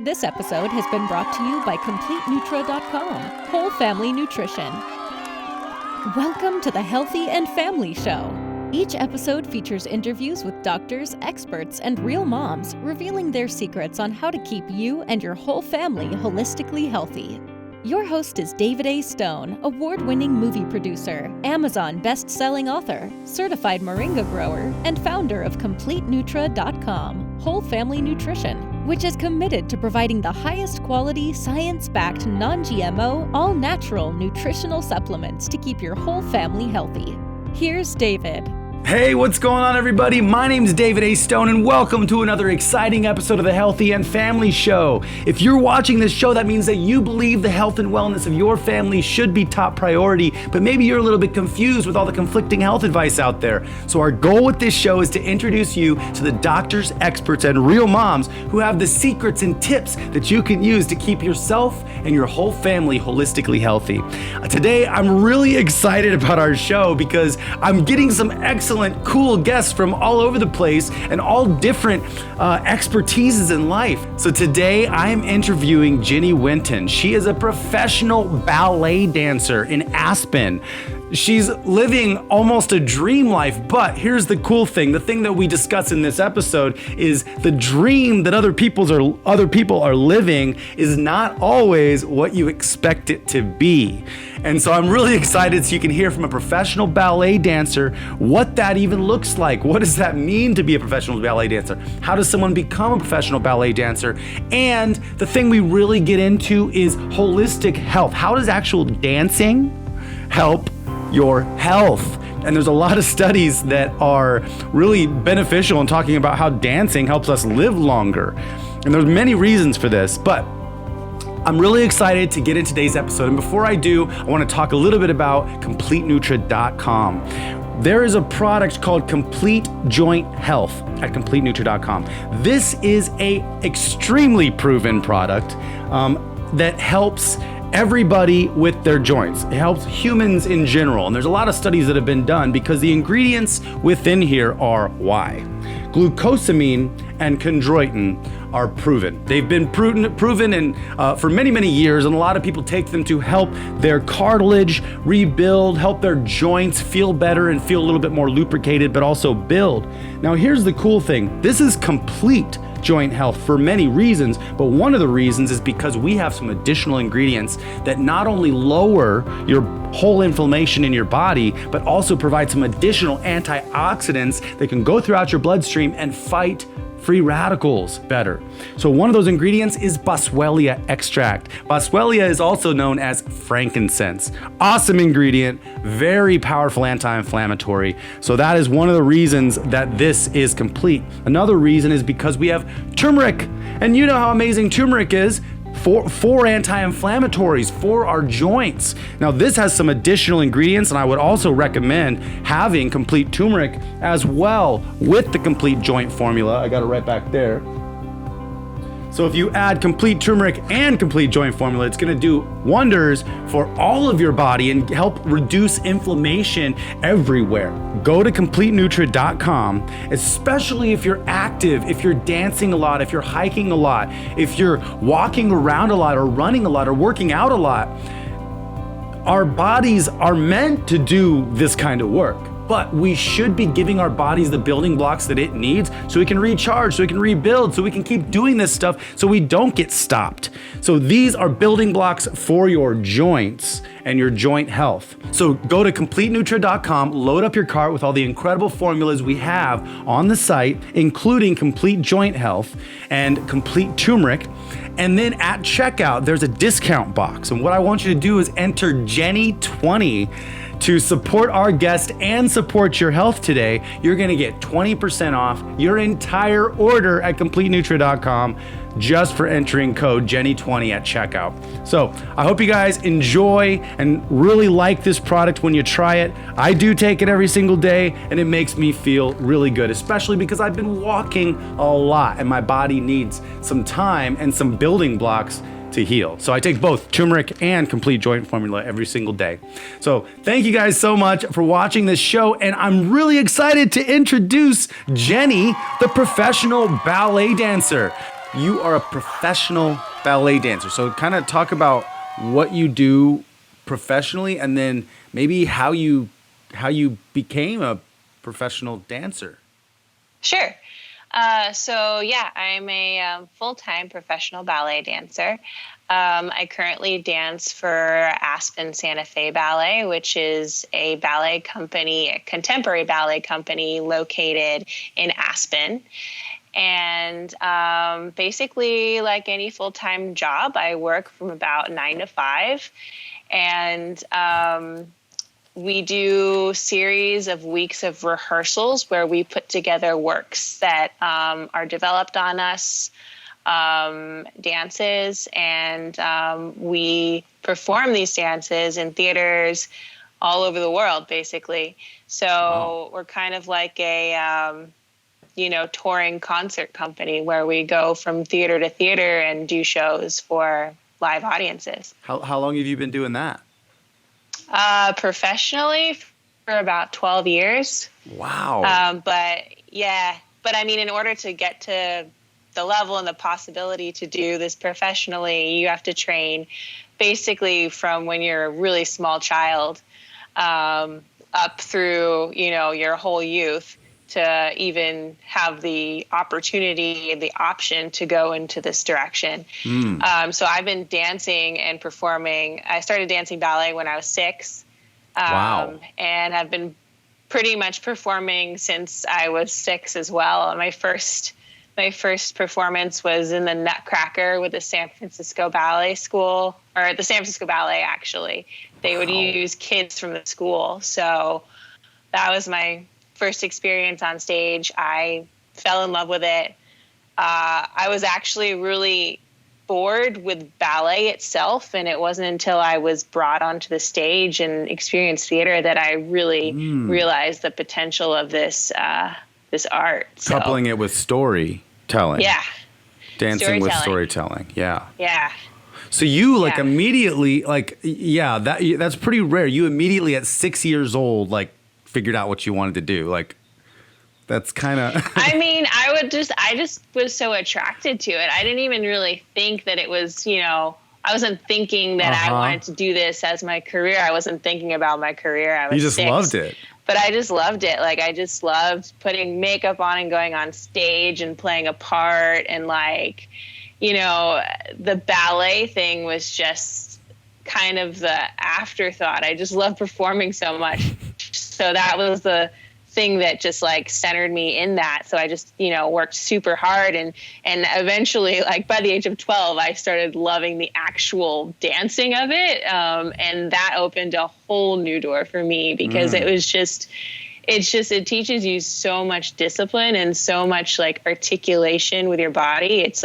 This episode has been brought to you by CompleteNutra.com, Whole Family Nutrition. Welcome to the Healthy and Family Show. Each episode features interviews with doctors, experts, and real moms, revealing their secrets on how to keep you and your whole family holistically healthy. Your host is David A. Stone, award-winning movie producer, Amazon best-selling author, certified moringa grower, and founder of CompleteNutra.com, Whole Family Nutrition, which is committed to providing the highest quality, science-backed, non-GMO, all-natural nutritional supplements to keep your whole family healthy. Here's David. Hey, what's going on, everybody? My name is David A. Stone, and welcome to another exciting episode of the Healthy and Family Show. If you're watching this show, that means that you believe the health and wellness of your family should be top priority, but maybe you're a little bit confused with all the conflicting health advice out there. So our goal with this show is to introduce you to the doctors, experts, and real moms who have the secrets and tips that you can use to keep yourself and your whole family holistically healthy. Today, I'm really excited about our show because I'm getting some excellent, cool guests from all over the place and all different expertises in life. So today I'm interviewing Jenny Winton. She is a professional ballet dancer in Aspen. She's living almost a dream life, but here's the cool thing. The thing that we discuss in this episode is the dream that other people are living is not always what you expect it to be. And so I'm really excited so you can hear from a professional ballet dancer what that even looks like. What does that mean to be a professional ballet dancer? How does someone become a professional ballet dancer? And the thing we really get into is holistic health. How does actual dancing help your health? And there's a lot of studies that are really beneficial in talking about how dancing helps us live longer. And there's many reasons for this, but I'm really excited to get into today's episode. And before I do, I want to talk a little bit about CompleteNutra.com. There is a product called Complete Joint Health at CompleteNutra.com. This is a extremely proven product that helps everybody with their joints. It helps humans in general. And there's a lot of studies that have been done because the ingredients within here are why. Glucosamine and chondroitin are proven. They've been proven for many, many years, and a lot of people take them to help their cartilage rebuild, help their joints feel better and feel a little bit more lubricated, but also build. Now, here's the cool thing. This is complete joint health for many reasons, but one of the reasons is because we have some additional ingredients that not only lower your whole inflammation in your body, but also provide some additional antioxidants that can go throughout your bloodstream and fight free radicals better. So one of those ingredients is Boswellia extract. Boswellia is also known as frankincense. Awesome ingredient, very powerful anti-inflammatory. So that is one of the reasons that this is complete. Another reason is because we have turmeric. And you know how amazing turmeric is. Four anti-inflammatories for our joints. Now, this has some additional ingredients, and I would also recommend having complete turmeric as well with the complete joint formula. I got it right back there. So if you add complete turmeric and complete joint formula, it's going to do wonders for all of your body and help reduce inflammation everywhere. Go to CompleteNutra.com, especially if you're active, if you're dancing a lot, if you're hiking a lot, if you're walking around a lot or running a lot or working out a lot. Our bodies are meant to do this kind of work. But we should be giving our bodies the building blocks that it needs so we can recharge, so we can rebuild, so we can keep doing this stuff so we don't get stopped. So these are building blocks for your joints and your joint health. So go to CompleteNutra.com, load up your cart with all the incredible formulas we have on the site, including complete joint health and complete turmeric. And then at checkout, there's a discount box. And what I want you to do is enter Jenny20 to support our guest and support your health today. You're gonna get 20% off your entire order at CompleteNutra.com just for entering code Jenny20 at checkout. So I hope you guys enjoy and really like this product when you try it. I do take it every single day and it makes me feel really good, especially because I've been walking a lot and my body needs some time and some building blocks to heal. So I take both turmeric and complete joint formula every single day. So thank you guys so much for watching this show. And I'm really excited to introduce Jenny, the professional ballet dancer. you are a professional ballet dancer. So kind of talk about what you do professionally, and then maybe how you became a professional dancer. Sure. I'm a full-time professional ballet dancer. I currently dance for Aspen SantaFe Ballet, which is a ballet company, a contemporary ballet company located in Aspen. And basically, like any full-time job, I work from about 9 to 5. And we do series of weeks of rehearsals where we put together works that are developed on us, dances, and we perform these dances in theaters all over the world, basically. So We're kind of like a, touring concert company where we go from theater to theater and do shows for live audiences. How long have you been doing that? Professionally for about 12 years. Wow. But I mean, in order to get to the level and the possibility to do this professionally, you have to train basically from when you're a really small child, up through, your whole youth, to even have the opportunity and the option to go into this direction. So I've been dancing and performing. I started dancing ballet when I was 6. Wow. And have been pretty much performing since I was 6 as well. My first performance was in the Nutcracker with the San Francisco Ballet School, or the San Francisco Ballet, actually. They would use kids from the school. So that was my first experience on stage. I fell in love with it. I was actually really bored with ballet itself, and it wasn't until I was brought onto the stage and experienced theater that I really realized the potential of this art. Coupling it with storytelling. Yeah. Dancing with storytelling. Yeah. Yeah. So you immediately that's pretty rare. You immediately at 6 years old figured out what you wanted to do. That's kind of I mean, I just was so attracted to it. I didn't even really think that it was, I wasn't thinking that I wanted to do this as my career. I wasn't thinking about my career. I was You just 6, loved it. But I just loved it. I just loved putting makeup on and going on stage and playing a part, and the ballet thing was just kind of the afterthought. I just love performing so much. So that was the thing that just centered me in that. So I just, worked super hard, and eventually, by the age of 12, I started loving the actual dancing of it. And that opened a whole new door for me, because it teaches you so much discipline and so much articulation with your body. It's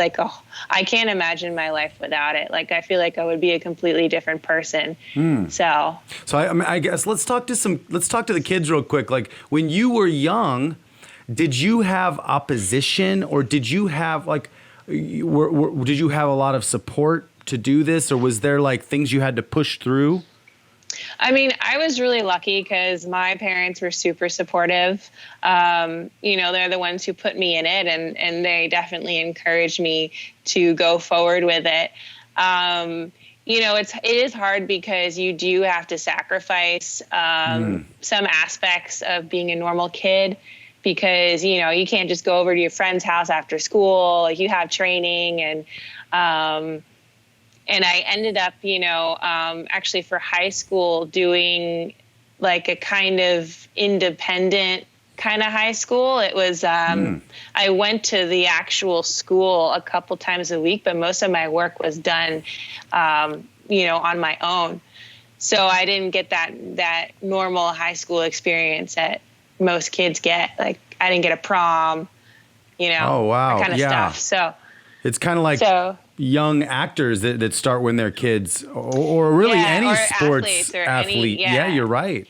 I can't imagine my life without it. I feel like I would be a completely different person. So I guess let's talk to the kids real quick. When you were young, did you have opposition, or did you have did you have a lot of support to do this, or was there things you had to push through? I mean, I was really lucky because my parents were super supportive. They're the ones who put me in it, and they definitely encouraged me to go forward with it. It is hard because you do have to sacrifice some aspects of being a normal kid, because, you can't just go over to your friend's house after school. You have training, and I ended up, actually for high school doing a kind of independent kind of high school. It was, I went to the actual school a couple times a week, but most of my work was done, on my own. So I didn't get that normal high school experience that most kids get. I didn't get a prom, Oh, wow. that kind of stuff. So it's kind of young actors that start when they're kids, or really any sports athlete. Yeah, you're right.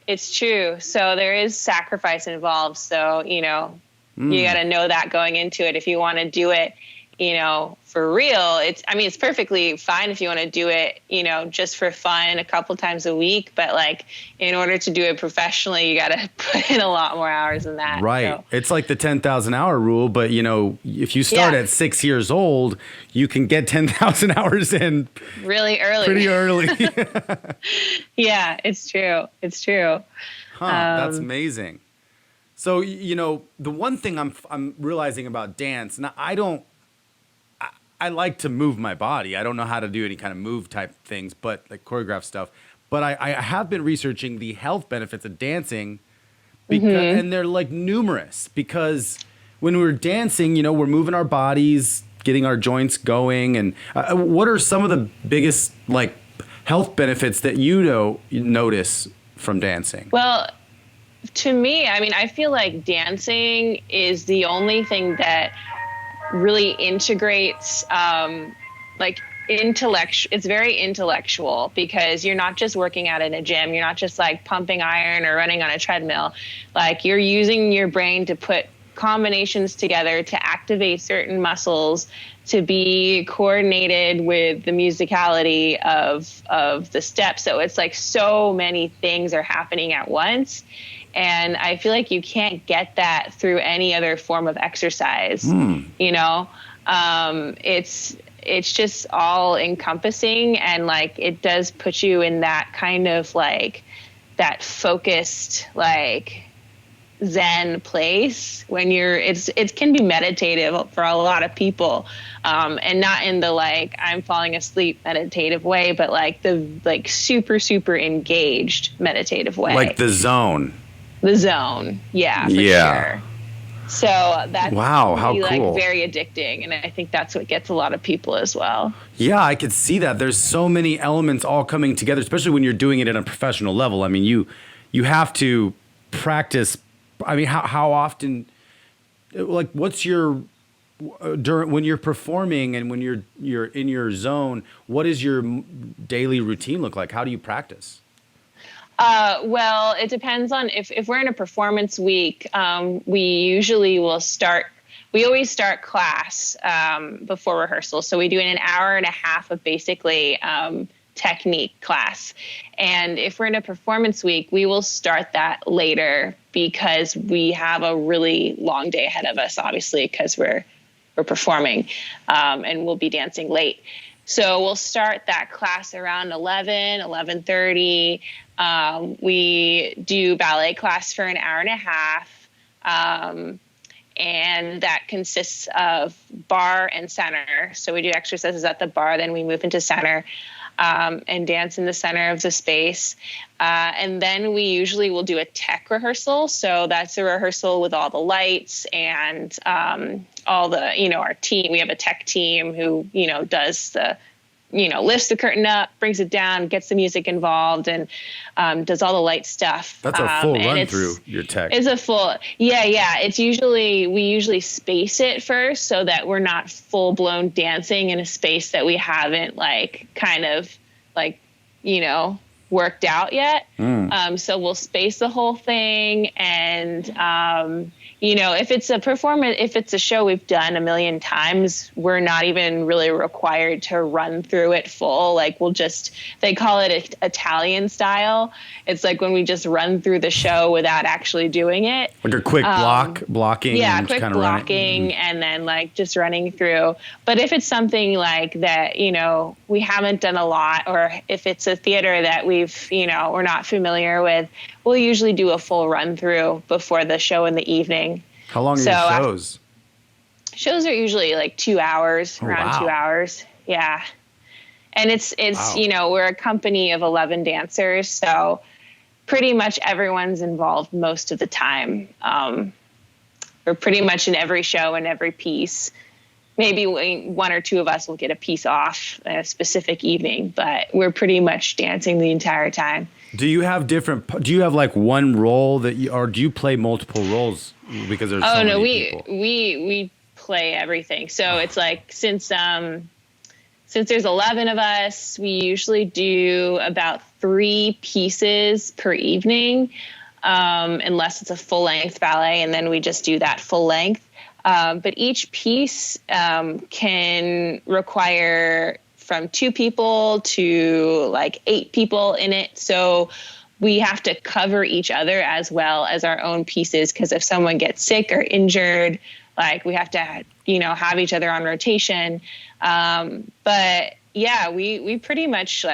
It's true. So there is sacrifice involved. So, you got to know that going into it if you want to do it, for real, it's perfectly fine if you want to do it, just for fun a couple times a week. But like, in order to do it professionally, you got to put in a lot more hours than that. Right. So. It's like the 10,000 hour rule, but if you start at 6 years old, you can get 10,000 hours in really early. Pretty early. Yeah, it's true. It's true. That's amazing. So, the one thing I'm realizing about dance, and I like to move my body. I don't know how to do any kind of move type things, but like choreograph stuff. But I have been researching the health benefits of dancing, and they're like numerous. Because when we're dancing, we're moving our bodies, getting our joints going. And what are some of the biggest like health benefits that you notice from dancing? Well, to me, I feel like dancing is the only thing that really integrates it's very intellectual, because you're not just working out in a gym. You're not just like pumping iron or running on a treadmill. Like, you're using your brain to put combinations together to activate certain muscles, to be coordinated with the musicality of the steps. So it's like so many things are happening at once. And I feel like you can't get that through any other form of exercise. It's just all encompassing, and like, it does put you in that kind of like that focused, like Zen place when it can be meditative for a lot of people. And not in the like, I'm falling asleep meditative way, but like the like super, super engaged meditative way. Like the zone. Yeah, for sure. So that's wow, how cool. Like very addicting, and I think that's what gets a lot of people as well. Yeah, I could see that. There's so many elements all coming together, especially when you're doing it at a professional level. I mean, you have to practice. I mean, how often? Like, what's your when you're performing and when you're in your zone? What is your daily routine look like? How do you practice? Well, it depends on if we're in a performance week, we always start class before rehearsal. So we do an hour and a half of basically technique class. And if we're in a performance week, we will start that later, because we have a really long day ahead of us, obviously, because we're performing, and we'll be dancing late. So we'll start that class around 11:30. We do ballet class for an hour and a half. And that consists of bar and center. So we do exercises at the bar, then we move into center, and dance in the center of the space. And then we usually will do a tech rehearsal. So that's a rehearsal with all the lights and all the, our team. We have a tech team who, does the, lifts the curtain up, brings it down, gets the music involved, and does all the light stuff. That's a full run through your tech. It's a full, yeah. We usually space it first so that we're not full blown dancing in a space that we haven't worked out yet. So we'll space the whole thing. And, if it's a performance, if it's a show we've done a million times, we're not even really required to run through it full. Like, they call it Italian style. It's like when we just run through the show without actually doing it. Like a quick blocking. Yeah, quick blocking, and then like just running through. But if it's something like that, we haven't done a lot, or if it's a theater that we're not familiar with, we'll usually do a full run through before the show in the evening. How long are your shows? Shows are usually like 2 hours, around 2 hours. Yeah. And it's wow. We're a company of 11 dancers, so pretty much everyone's involved most of the time. We're pretty much in every show and every piece. Maybe one or two of us will get a piece off a specific evening, but we're pretty much dancing the entire time. Do you have like one role or do you play multiple roles because there's so many people? we play everything. So it's like, since there's 11 of us, we usually do about 3 pieces per evening, unless it's a full length ballet, and then we just do that full length. But each piece can require from 2 people to like 8 people in it. So we have to cover each other as well as our own pieces, because if someone gets sick or injured, like we have to, have each other on rotation. But yeah, we pretty much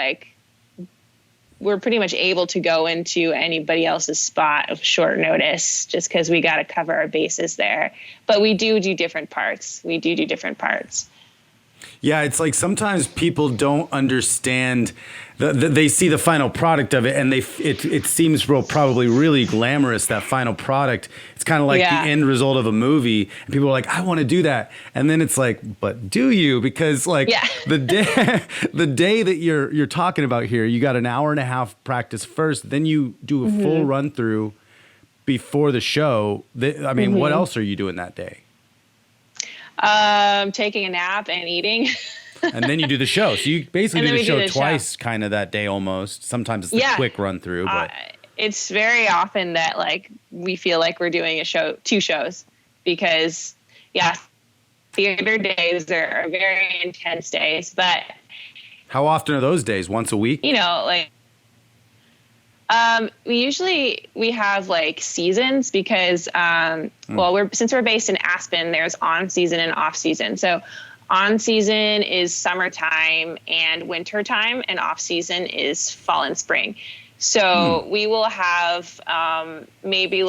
we're pretty much able to go into anybody else's spot of short notice, just because we got to cover our bases there. But we do different parts. Yeah, it's like sometimes people don't understand. They see the final product of it, and it seems probably really glamorous, that final product. It's kind of like the end result of a movie, and people are like, I want to do that. And then it's like, but do you? Because the day that you're talking about here, you got an hour and a half practice first, then you do a full run through before the show. What else are you doing that day? Taking a nap and eating. And then you do the show. So you basically do the show twice kind of that day almost. Sometimes it's a quick run through, but it's very often that we feel like we're doing 2 shows, because theater days are very intense days. But how often are those days? Once a week? We have seasons, because since we're based in Aspen, there's on season and off season. So on season is summertime and winter time, and off season is fall and spring. So we will have maybe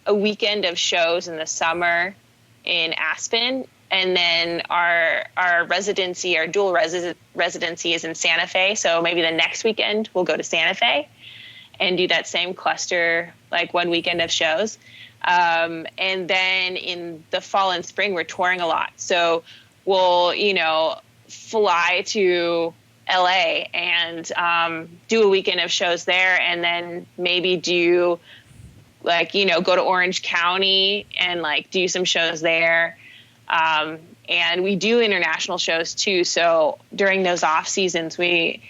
a weekend of shows in the summer in Aspen, and then our residency, our dual residency is in Santa Fe. So maybe the next weekend we'll go to Santa Fe and do that same cluster, 1 weekend of shows. And then in the fall and spring, we're touring a lot. So we'll, fly to LA and do a weekend of shows there, and then maybe do go to Orange County and do some shows there. And we do international shows too. So during those off seasons, we've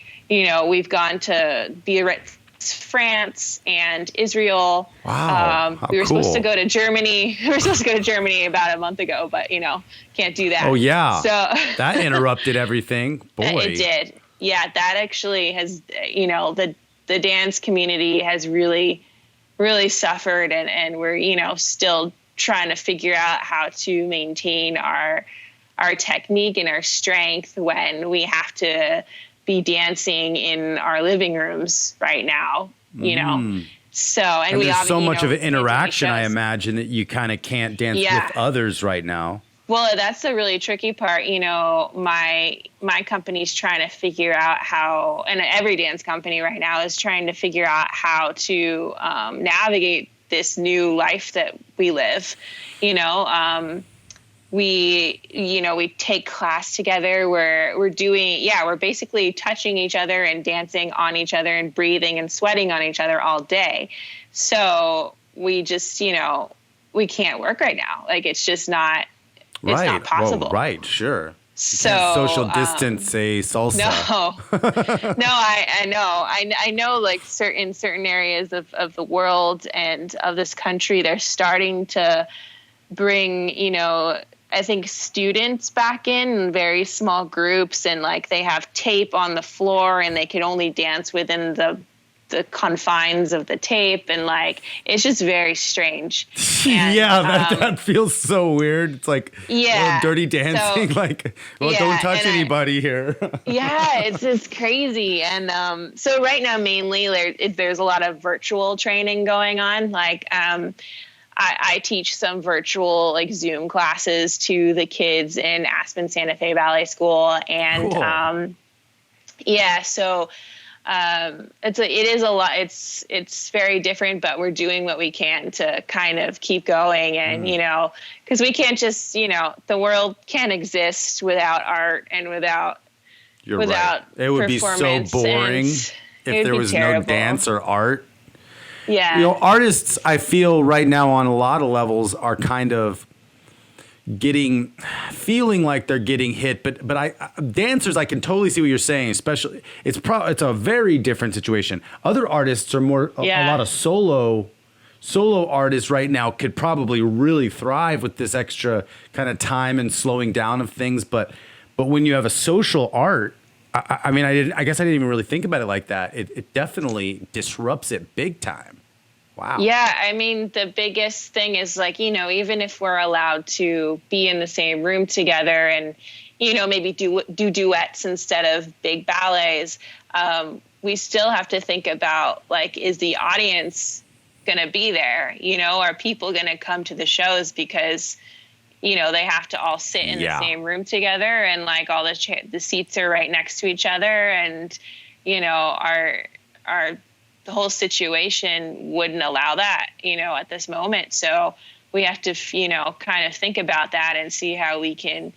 gone to Biarritz, France, and Israel. Wow. We were supposed to go to Germany. We were supposed to go to Germany about a month ago, but can't do that. Oh yeah. So that interrupted everything. Boy. It did. Yeah, that actually has, the dance community has really, really suffered, and we're, still trying to figure out how to maintain our technique and our strength when we have to be dancing in our living rooms right now, So, and there's so much of an interaction, I imagine, that you kind of can't dance with others right now. Well, that's the really tricky part. My company's trying to figure out how, and every dance company right now is trying to figure out how to navigate this new life that we live. We take class together. We're basically touching each other and dancing on each other and breathing and sweating on each other all day. So we just, we can't work right now. It's just not, it's not possible. Well, right. Sure. So social distance a salsa. No, I know. I know in certain areas of the world and of this country, they're starting to bring, I think students back in very small groups, and they have tape on the floor and they can only dance within the confines of the tape, and it's just very strange. And, that feels so weird. It's dirty dancing. Don't touch anybody here. It's just crazy. And so right now mainly there's a lot of virtual training going on. I teach some virtual Zoom classes to the kids in Aspen SantaFe Ballet School, and cool. So it is a lot. It's very different, but we're doing what we can to kind of keep going, and because we can't just the world can't exist without art and without right. It would be so boring if there was no dance or art. Yeah. Artists, I feel right now on a lot of levels are kind of feeling like they're getting hit, but dancers, I can totally see what you're saying. Especially, it's a very different situation. Other artists are more a lot of solo solo artists right now could probably really thrive with this extra kind of time and slowing down of things. But when you have a social art, I mean, I guess I didn't even really think about it like that. It definitely disrupts it big time. Wow. Yeah, I mean, the biggest thing is like, even if we're allowed to be in the same room together and, maybe do duets instead of big ballets, we still have to think about, like, is the audience going to be there? Are people going to come to the shows because, they have to all sit in the same room together and like all the seats are right next to each other and, the whole situation wouldn't allow that, at this moment. So we have to, kind of think about that and see how we can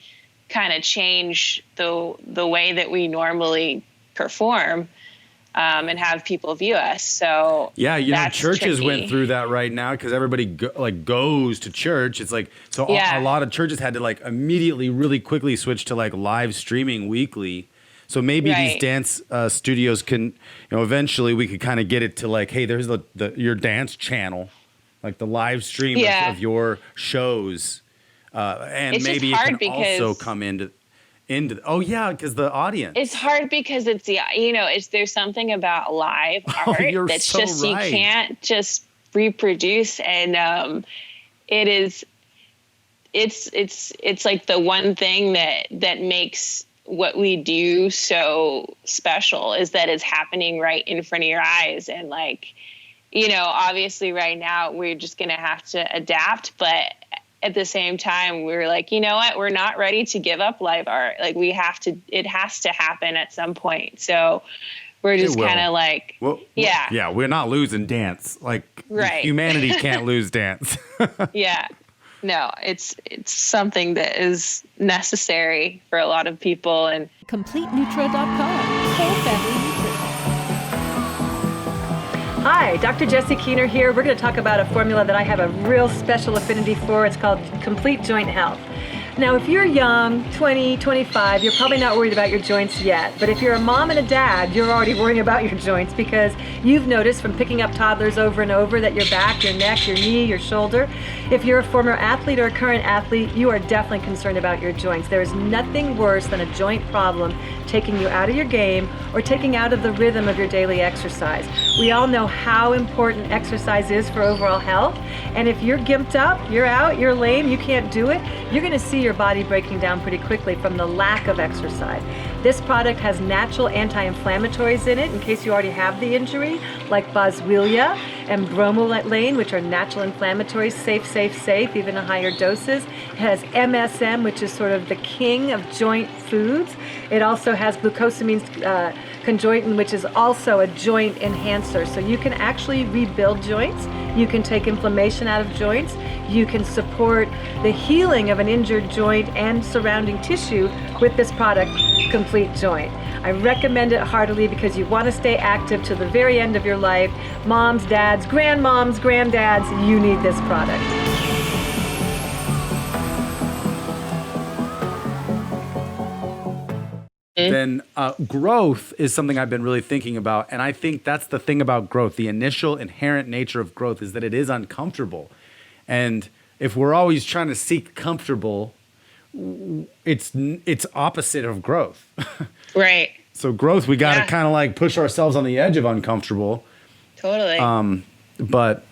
kind of change the way that we normally perform, and have people view us. So yeah, churches went through that right now because everybody goes to church. It's like, so a lot of churches had to like immediately really quickly switch to like live streaming weekly. So maybe these dance studios can, eventually we could kind of get it to like, hey, there's your dance channel, like the live stream of your shows, and it's maybe it can also come into because the audience. It's hard because it's there's something about live art that's so just right. You can't just reproduce, and it's like the one thing that makes what we do so special is that it's happening right in front of your eyes. And like, obviously right now we're just going to have to adapt, but at the same time, we're like, you know what, we're not ready to give up live art. Like it has to happen at some point. So we're just kind of like, we're not losing dance. Like humanity can't lose dance. Yeah. No, it's something that is necessary for a lot of people. And CompleteNutra.com, whole family nutrition. Hi, Dr. Jessie Keener here. We're going to talk about a formula that I have a real special affinity for. It's called Complete Joint Health. Now, if you're young, 20, 25, you're probably not worried about your joints yet. But if you're a mom and a dad, you're already worrying about your joints because you've noticed from picking up toddlers over and over that your back, your neck, your knee, your shoulder, if you're a former athlete or a current athlete, you are definitely concerned about your joints. There is nothing worse than a joint problem taking you out of your game or taking out of the rhythm of your daily exercise. We all know how important exercise is for overall health. And if you're gimped up, you're out, you're lame, you can't do it, you're going to see your body breaking down pretty quickly from the lack of exercise. This product has natural anti-inflammatories in it in case you already have the injury, like boswellia and bromelain, which are natural inflammatories, safe, even in higher doses. It has MSM, which is sort of the king of joint foods. It also has glucosamine conjointin, which is also a joint enhancer. So you can actually rebuild joints. You can take inflammation out of joints. You can support the healing of an injured joint and surrounding tissue with this product, Complete Joint. I recommend it heartily because you want to stay active to the very end of your life. Moms, dads, grandmoms, granddads, you need this product. Then growth is something I've been really thinking about. And I think that's the thing about growth. The initial inherent nature of growth is that it is uncomfortable. And if we're always trying to seek comfortable, it's opposite of growth. Right. So growth, we got to kind of like push ourselves on the edge of uncomfortable. Totally. But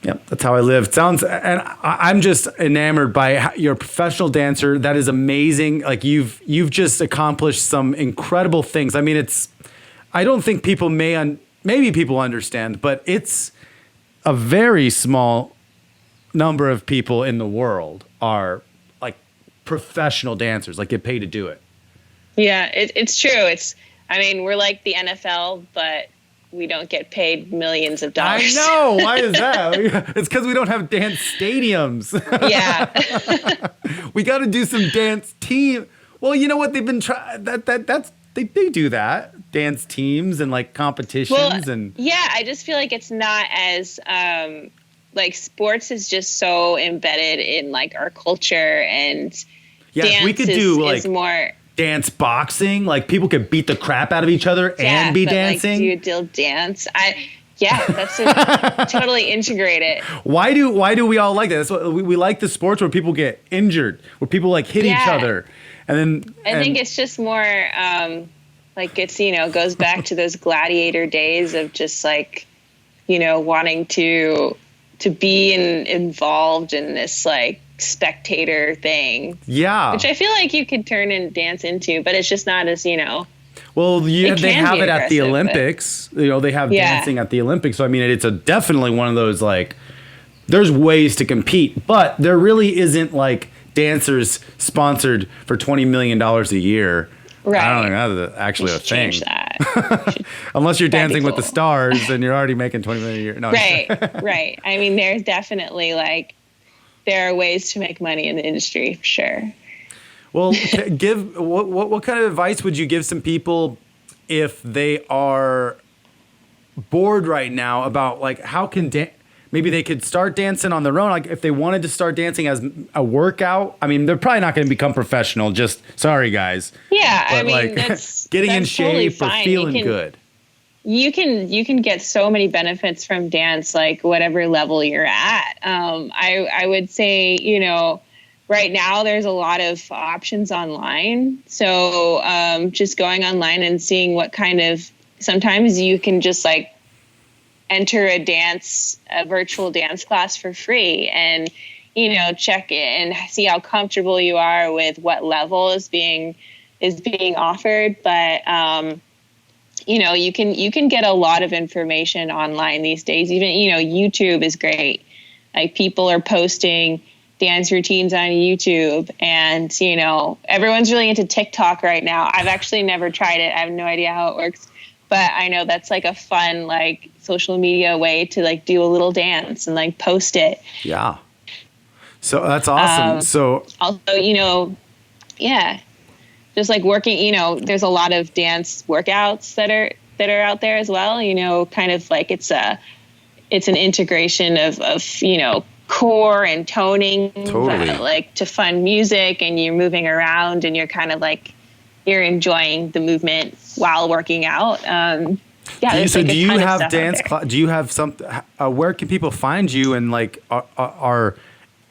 yeah, that's how I live. And I'm just enamored by you're a professional dancer. That is amazing. Like you've just accomplished some incredible things. I mean, I don't think people maybe people understand, but it's a very small number of people in the world are like professional dancers, like get paid to do it. Yeah, it's true. We're like the NFL, but we don't get paid millions of dollars. I know. Why is that? It's because we don't have dance stadiums. Yeah. We got to do some dance team. Well, you know what? They've been trying. They do that. Dance teams and like competitions Yeah, I just feel like it's not as like sports is just so embedded in like our culture, and dance we could do is more dance boxing. Like people could beat the crap out of each other and be dancing. Like, do dance. Yeah, that's to totally integrate it. Why do we all like that? That's what we like the sports where people get injured, where people like hit each other, and then I think it's just more like it's goes back to those gladiator days of just like wanting to be involved in this like spectator thing. Yeah, which I feel like you could turn and dance into, but it's just not as Well, they have it at the aggressive, Olympics. They have dancing at the Olympics. So, I mean, it's definitely one of those, like, there's ways to compete, but there really isn't, like, dancers sponsored for $20 million a year. Right. I don't know that's actually a thing. Change that. Unless you're Dancing with the cool. Stars, and you're already making $20 million a year. No, Right. I mean, there's definitely, like, there are ways to make money in the industry, for sure. Well, what kind of advice would you give some people if they are bored right now about like how can maybe they could start dancing on their own? Like if they wanted to start dancing as a workout, I mean, they're probably not going to become professional. Just sorry, guys. Yeah, but I mean, like, that's getting in totally shape or fine. feeling good. You can get so many benefits from dance, like whatever level you're at. I would say right now there's a lot of options online. So just going online and seeing what kind of, sometimes you can just like enter a virtual dance class for free and, check it and see how comfortable you are with what level is being offered. But, you can get a lot of information online these days. Even, YouTube is great. Like people are posting dance routines on YouTube and, everyone's really into TikTok right now. I've actually never tried it. I have no idea how it works, but I know that's like a fun, like social media way to like do a little dance and like post it. Yeah. So that's awesome. So also, just like working, there's a lot of dance workouts that are out there as well, kind of like it's an integration of core and toning, totally. Like to fun music, and you're moving around and you're kind of like you're enjoying the movement while working out. So do you have dance do you have something where can people find you, and like are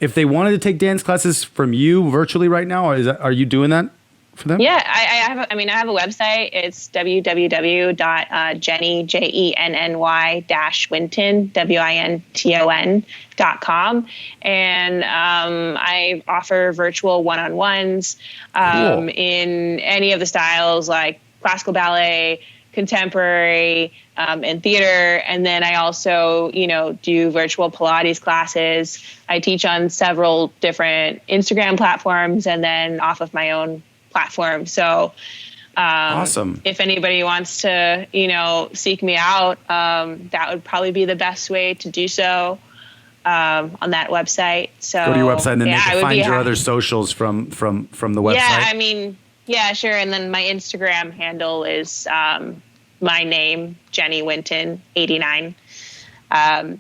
if they wanted to take dance classes from you virtually right now, or are you doing that for them? Yeah, I have a website. It's www.jenny, Jenny-Winton, WINTON.com. And I offer virtual one-on-ones Cool. in any of the styles like classical ballet, contemporary, and theater. And then I also, do virtual Pilates classes. I teach on several different Instagram platforms and then off of my own platform. So awesome. If anybody wants to, seek me out, that would probably be the best way to do so on that website. So go to your website and then they can find your happy. other socials from the website. Yeah, sure. And then my Instagram handle is my name, Jenny Winton 89.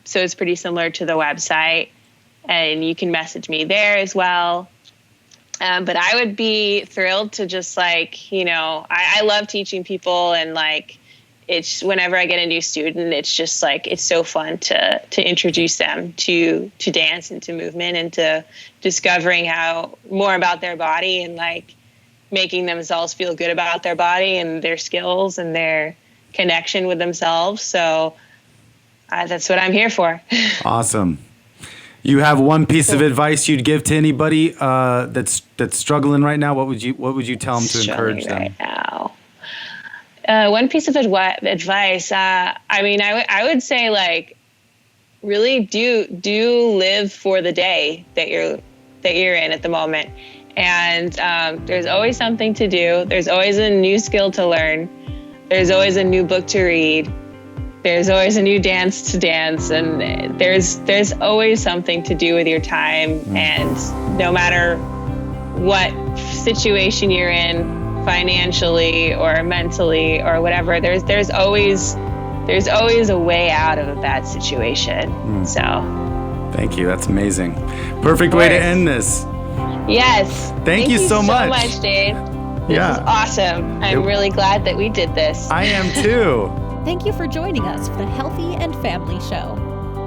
So it's pretty similar to the website, and you can message me there as well. But I would be thrilled to just like, I love teaching people, and like, it's whenever I get a new student, it's just like, it's so fun to introduce them to dance and to movement and to discovering more about their body and like making themselves feel good about their body and their skills and their connection with themselves. So that's what I'm here for. Awesome. You have one piece of advice you'd give to anybody that's struggling right now? What would you tell them to encourage them? Right now, one piece of advice. I would say like really do live for the day that you're in at the moment, and there's always something to do. There's always a new skill to learn. There's always a new book to read. There's always a new dance to dance, and there's always something to do with your time. And no matter what situation you're in, financially or mentally or whatever, there's always a way out of a bad situation. So, thank you. That's amazing. Perfect way to end this. Yes. Thank you so much, Dave. This is awesome. I'm really glad that we did this. I am too. Thank you for joining us for the Healthy and Family Show.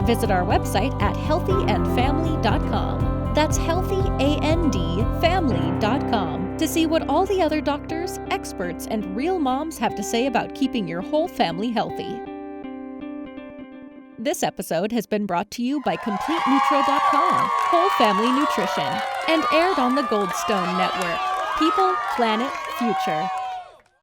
Visit our website at healthyandfamily.com. That's healthyandfamily.com to see what all the other doctors, experts, and real moms have to say about keeping your whole family healthy. This episode has been brought to you by CompleteNutro.com, Whole Family Nutrition, and aired on the Goldstone Network. People, Planet, Future.